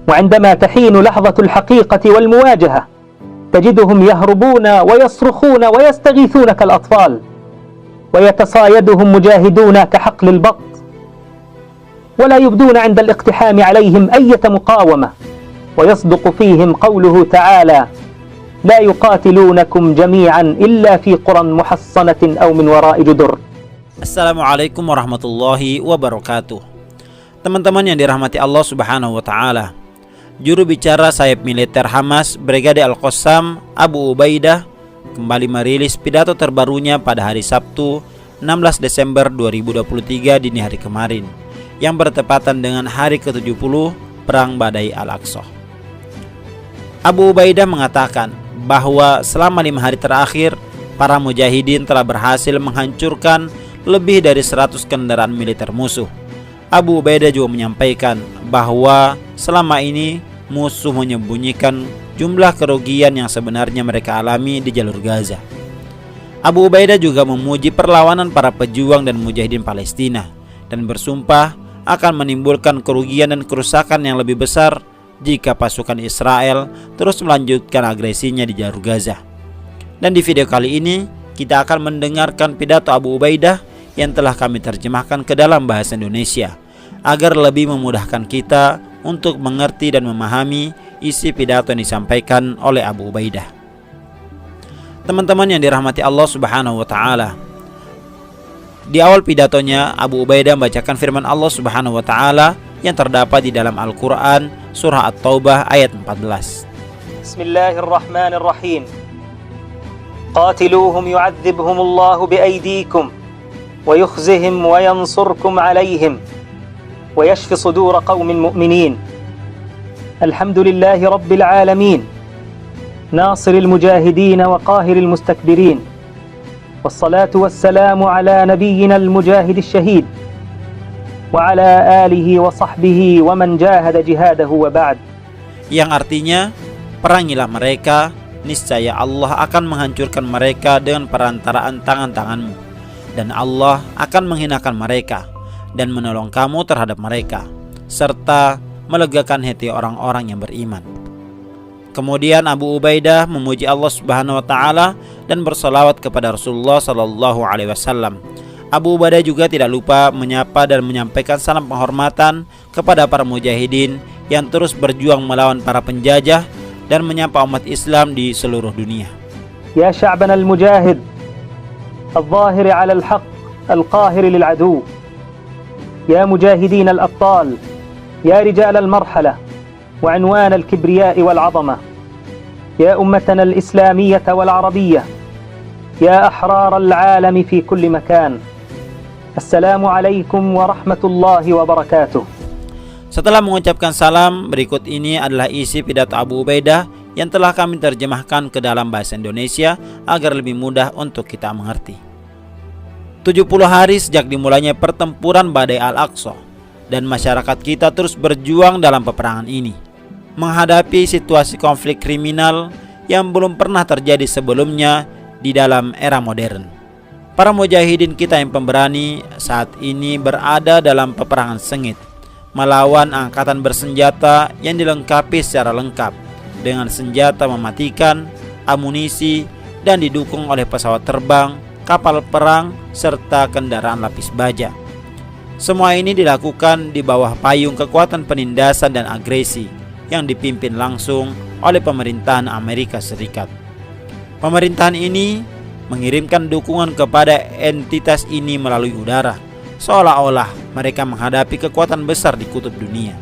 وعندما تحين لحظة الحقيقة والمواجهة تجدهم يهربون ويصرخون ويستغيثون كالأطفال، ويتصايدهم مجاهدون كحقل البط، ولا يبدون عند الاقتحام عليهم أية مقاومة، ويصدق فيهم قوله تعالى: لا يقاتلونكم جميعا إلا في قرى محصنة أو من وراء جدر. Assalamualaikum warahmatullahi wabarakatuh. Teman-teman yang dirahmati Allah Subhanahu wa taala. Juru bicara sayap militer Hamas, Brigade Al-Qassam, Abu Ubaidah, kembali merilis pidato terbarunya pada hari Sabtu 16 Desember 2023 dini hari kemarin, yang bertepatan dengan hari ke-70 Perang Badai Al-Aqsa. Abu Ubaidah mengatakan bahwa selama 5 hari terakhir, para mujahidin telah berhasil menghancurkan lebih dari 100 kendaraan militer musuh. Abu Ubaidah juga menyampaikan bahwa selama ini musuh menyembunyikan jumlah kerugian yang sebenarnya mereka alami di jalur Gaza. Abu Ubaidah juga memuji perlawanan para pejuang dan mujahidin Palestina dan bersumpah akan menimbulkan kerugian dan kerusakan yang lebih besar jika pasukan Israel terus melanjutkan agresinya di jalur Gaza. Dan di video kali ini kita akan mendengarkan pidato Abu Ubaidah yang telah kami terjemahkan ke dalam bahasa Indonesia agar lebih memudahkan kita untuk mengerti dan memahami isi pidato yang disampaikan oleh Abu Ubaidah. Teman-teman yang dirahmati Allah Subhanahu wa taala, di awal pidatonya Abu Ubaidah membacakan firman Allah Subhanahu wa taala yang terdapat di dalam Al-Qur'an surah At-Taubah ayat 14. Bismillahirrahmanirrahim. Qatiluhum yu'adzibhumullahu biaydikum ويخزهم وينصركم عليهم ويشفي صدور قوم مؤمنين. الحمد لله رب العالمين ناصر المجاهدين وقاهر المستكبرين، والصلاة والسلام على نبينا المجاهد الشهيد وعلى آله وصحبه ومن جاهد جهاده وبعد. Yang artinya, perangilah mereka, niscaya Allah akan menghancurkan mereka dengan perantaraan tangan-tanganmu, dan Allah akan menghinakan mereka dan menolong kamu terhadap mereka, serta melegakan hati orang-orang yang beriman. Kemudian Abu Ubaidah memuji Allah Subhanahu wa taala dan bersolawat kepada Rasulullah sallallahu alaihi wasallam. Abu Ubaidah juga tidak lupa menyapa dan menyampaikan salam penghormatan kepada para mujahidin yang terus berjuang melawan para penjajah dan menyapa umat Islam di seluruh dunia. Ya sya'bana al-mujahid الظاهر على الحق القاهر للعدو، يا مجاهدين الأبطال، يا رجال المرحلة وعنوان الكبرياء والعظمة، يا أمتنا الإسلامية والعربية، يا أحرار العالم في كل مكان، السلام عليكم ورحمة الله وبركاته. Setelah mengucapkan salam, berikut ini adalah isi pidato Abu Ubaidah yang telah kami terjemahkan ke dalam bahasa Indonesia agar lebih mudah untuk kita mengerti. 70 hari sejak dimulainya pertempuran Badai Al-Aqsa, dan masyarakat kita terus berjuang dalam peperangan ini, menghadapi situasi konflik kriminal yang belum pernah terjadi sebelumnya di dalam era modern. Para mujahidin kita yang pemberani saat ini berada dalam peperangan sengit, melawan angkatan bersenjata yang dilengkapi secara lengkap dengan senjata mematikan, amunisi, dan didukung oleh pesawat terbang, kapal perang, serta kendaraan lapis baja. Semua ini dilakukan di bawah payung kekuatan penindasan dan agresi yang dipimpin langsung oleh pemerintahan Amerika Serikat. Pemerintahan ini mengirimkan dukungan kepada entitas ini melalui udara, seolah-olah mereka menghadapi kekuatan besar di kutub dunia.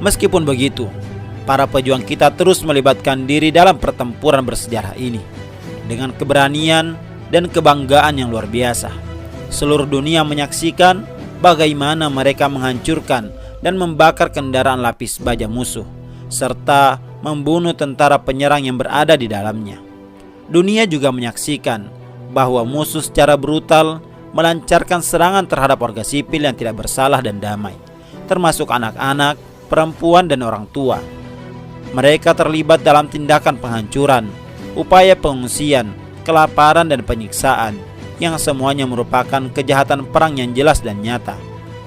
Meskipun begitu, para pejuang kita terus melibatkan diri dalam pertempuran bersejarah ini dengan keberanian dan kebanggaan yang luar biasa. Seluruh dunia menyaksikan bagaimana mereka menghancurkan dan membakar kendaraan lapis baja musuh, serta membunuh tentara penyerang yang berada di dalamnya. Dunia juga menyaksikan bahwa musuh secara brutal melancarkan serangan terhadap warga sipil yang tidak bersalah dan damai, termasuk anak-anak, perempuan, dan orang tua. Mereka terlibat dalam tindakan penghancuran, upaya pengungsian, kelaparan, dan penyiksaan, yang semuanya merupakan kejahatan perang yang jelas dan nyata.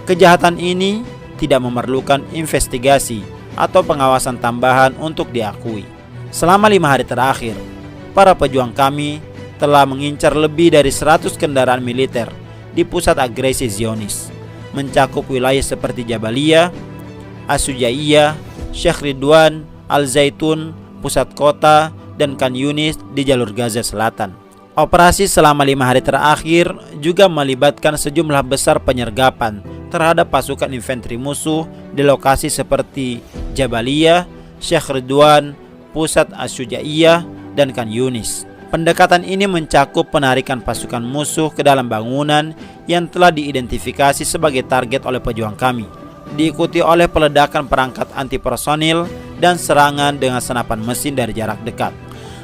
Kejahatan ini tidak memerlukan investigasi atau pengawasan tambahan untuk diakui. Selama 5 hari terakhir, para pejuang kami telah mengincar lebih dari 100 kendaraan militer di pusat agresi Zionis, mencakup wilayah seperti Jabaliyah, Asyujaiyah, Sheikh Ridwan, Al-Zaitun, pusat kota, dan Khan Yunis di jalur Gaza Selatan. Operasi selama 5 hari terakhir juga melibatkan sejumlah besar penyergapan terhadap pasukan infanteri musuh di lokasi seperti Jabaliyah, Sheikh Ridwan, pusat Asyujaiyah, dan Khan Yunis. Pendekatan ini mencakup penarikan pasukan musuh ke dalam bangunan yang telah diidentifikasi sebagai target oleh pejuang kami, diikuti oleh peledakan perangkat anti personil dan serangan dengan senapan mesin dari jarak dekat.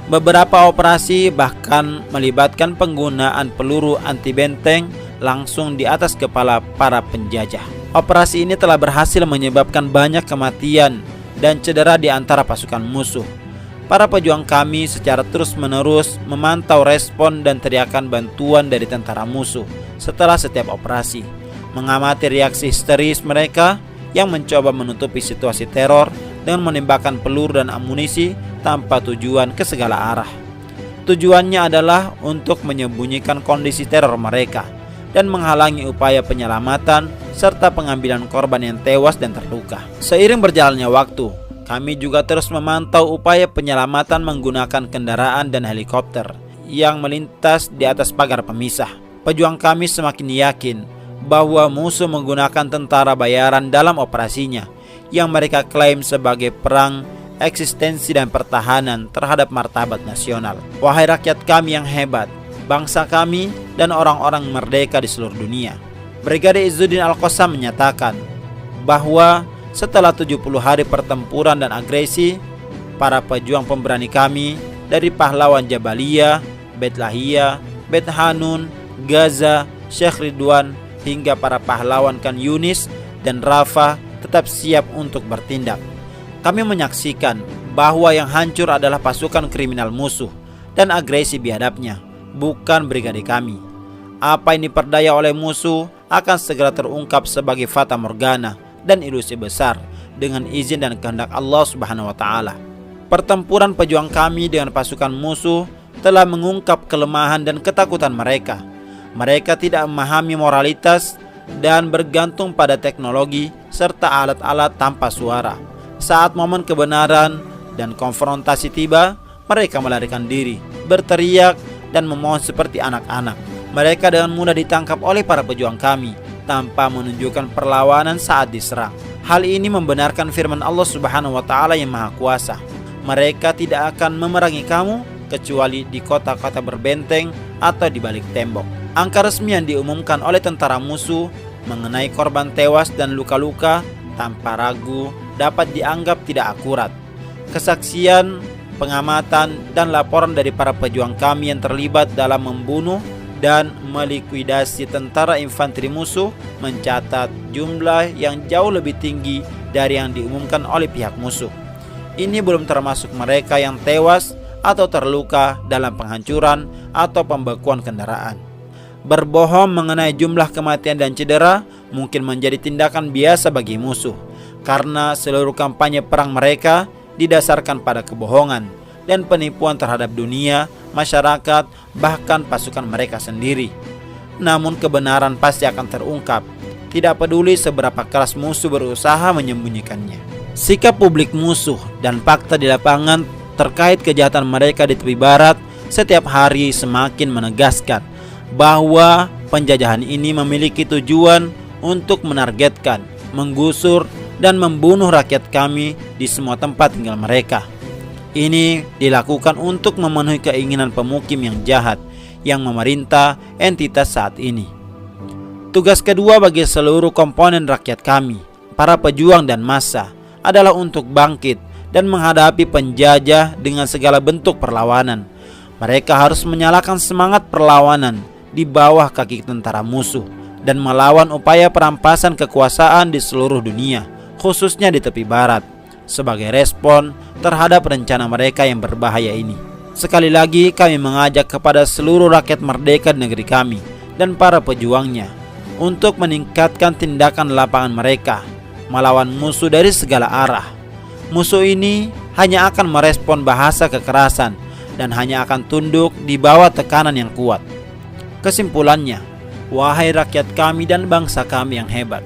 Beberapa operasi bahkan melibatkan penggunaan peluru anti benteng langsung di atas kepala para penjajah. Operasi ini telah berhasil menyebabkan banyak kematian dan cedera di antara pasukan musuh. Para pejuang kami secara terus-menerus memantau respon dan teriakan bantuan dari tentara musuh setelah setiap operasi, mengamati reaksi histeris mereka yang mencoba menutupi situasi teror dengan menembakkan peluru dan amunisi tanpa tujuan ke segala arah. Tujuannya adalah untuk menyembunyikan kondisi teror mereka dan menghalangi upaya penyelamatan serta pengambilan korban yang tewas dan terluka. Seiring berjalannya waktu, kami juga terus memantau upaya penyelamatan menggunakan kendaraan dan helikopter yang melintas di atas pagar pemisah. Pejuang kami semakin yakin bahwa musuh menggunakan tentara bayaran dalam operasinya yang mereka klaim sebagai perang eksistensi dan pertahanan terhadap martabat nasional. Wahai rakyat kami yang hebat, bangsa kami dan orang-orang merdeka di seluruh dunia. Brigadir Izzuddin Al-Qassam menyatakan bahwa setelah 70 hari pertempuran dan agresi, para pejuang pemberani kami dari pahlawan Jabaliyah, Beit Lahiyah, Beit Hanun, Gaza, Sheikh Ridwan, hingga para pahlawan Khan Yunis dan Rafah tetap siap untuk bertindak. Kami menyaksikan bahwa yang hancur adalah pasukan kriminal musuh dan agresi biadabnya, bukan brigadir kami. Apa yang diperdaya oleh musuh akan segera terungkap sebagai fata morgana dan ilusi besar dengan izin dan kehendak Allah Subhanahu wa taala. Pertempuran pejuang kami dengan pasukan musuh telah mengungkap kelemahan dan ketakutan mereka. Mereka tidak memahami moralitas dan bergantung pada teknologi serta alat-alat tanpa suara. Saat momen kebenaran dan konfrontasi tiba, mereka melarikan diri, berteriak dan memohon seperti anak-anak. Mereka dengan mudah ditangkap oleh para pejuang kami tanpa menunjukkan perlawanan saat diserang. Hal ini membenarkan firman Allah Subhanahu wa taala yang Maha Kuasa. Mereka tidak akan memerangi kamu kecuali di kota-kota berbenteng atau di balik tembok. Angka resmi yang diumumkan oleh tentara musuh mengenai korban tewas dan luka-luka tanpa ragu dapat dianggap tidak akurat. Kesaksian, pengamatan, dan laporan dari para pejuang kami yang terlibat dalam membunuh dan melikuidasi tentara infanteri musuh mencatat jumlah yang jauh lebih tinggi dari yang diumumkan oleh pihak musuh. Ini belum termasuk mereka yang tewas atau terluka dalam penghancuran atau pembekuan kendaraan. Berbohong mengenai jumlah kematian dan cedera mungkin menjadi tindakan biasa bagi musuh, karena seluruh kampanye perang mereka didasarkan pada kebohongan dan penipuan terhadap dunia, masyarakat, bahkan pasukan mereka sendiri. Namun kebenaran pasti akan terungkap, tidak peduli seberapa keras musuh berusaha menyembunyikannya. Sikap publik musuh dan fakta di lapangan terkait kejahatan mereka di tepi barat setiap hari semakin menegaskan bahwa penjajahan ini memiliki tujuan untuk menargetkan, menggusur, dan membunuh rakyat kami di semua tempat tinggal mereka. Ini dilakukan untuk memenuhi keinginan pemukim yang jahat yang memerintah entitas saat ini. Tugas kedua bagi seluruh komponen rakyat kami, para pejuang dan massa, adalah untuk bangkit dan menghadapi penjajah dengan segala bentuk perlawanan. Mereka harus menyalakan semangat perlawanan di bawah kaki tentara musuh dan melawan upaya perampasan kekuasaan di seluruh dunia, khususnya di tepi barat, sebagai respon terhadap rencana mereka yang berbahaya ini. Sekali lagi kami mengajak kepada seluruh rakyat merdeka di negeri kami dan para pejuangnya untuk meningkatkan tindakan lapangan mereka, melawan musuh dari segala arah. Musuh ini hanya akan merespon bahasa kekerasan dan hanya akan tunduk di bawah tekanan yang kuat. Kesimpulannya, wahai rakyat kami dan bangsa kami yang hebat,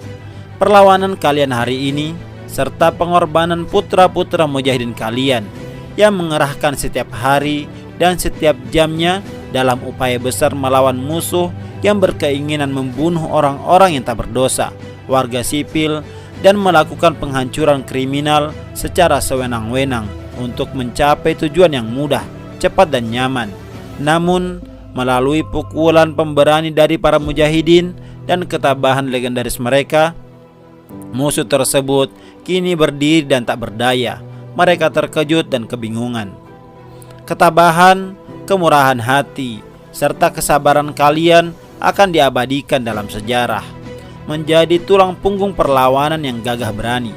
perlawanan kalian hari ini serta pengorbanan putra-putra mujahidin kalian yang mengerahkan setiap hari dan setiap jamnya dalam upaya besar melawan musuh yang berkeinginan membunuh orang-orang yang tak berdosa, warga sipil, dan melakukan penghancuran kriminal secara sewenang-wenang untuk mencapai tujuan yang mudah, cepat dan nyaman. Namun, melalui pukulan pemberani dari para mujahidin dan ketabahan legendaris mereka, musuh tersebut kini berdiri dan tak berdaya. Mereka terkejut dan kebingungan. Ketabahan, kemurahan hati, serta kesabaran kalian akan diabadikan dalam sejarah, menjadi tulang punggung perlawanan yang gagah berani.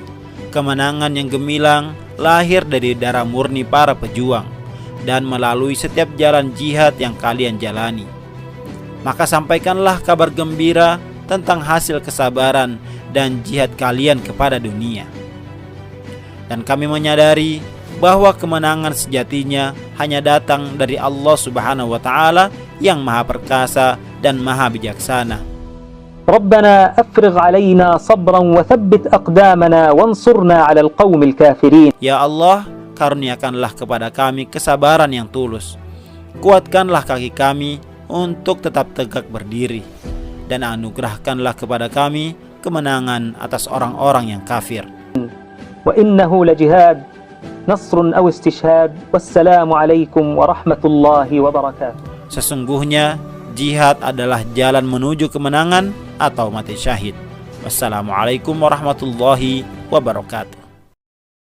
Kemenangan yang gemilang lahir dari darah murni para pejuang dan melalui setiap jalan jihad yang kalian jalani. Maka sampaikanlah kabar gembira tentang hasil kesabaran dan jihad kalian kepada dunia. Dan kami menyadari bahwa kemenangan sejatinya hanya datang dari Allah Subhanahu wa taala yang Maha Perkasa dan Maha Bijaksana. ربنا أفرغ علينا صبرا وثبت أقدامنا وانصرنا على القوم الكافرين. Ya Allah, karuniakanlah kepada kami kesabaran yang tulus. Kuatkanlah kaki kami untuk tetap tegak berdiri, dan anugerahkanlah kepada kami kemenangan atas orang-orang yang kafir. وإنه لجهاد نصر أو استشهاد والسلام عليكم ورحمة الله وبركاته. Sesungguhnya jihad adalah jalan menuju kemenangan atau mati syahid. Wassalamualaikum warahmatullahi wabarakatuh.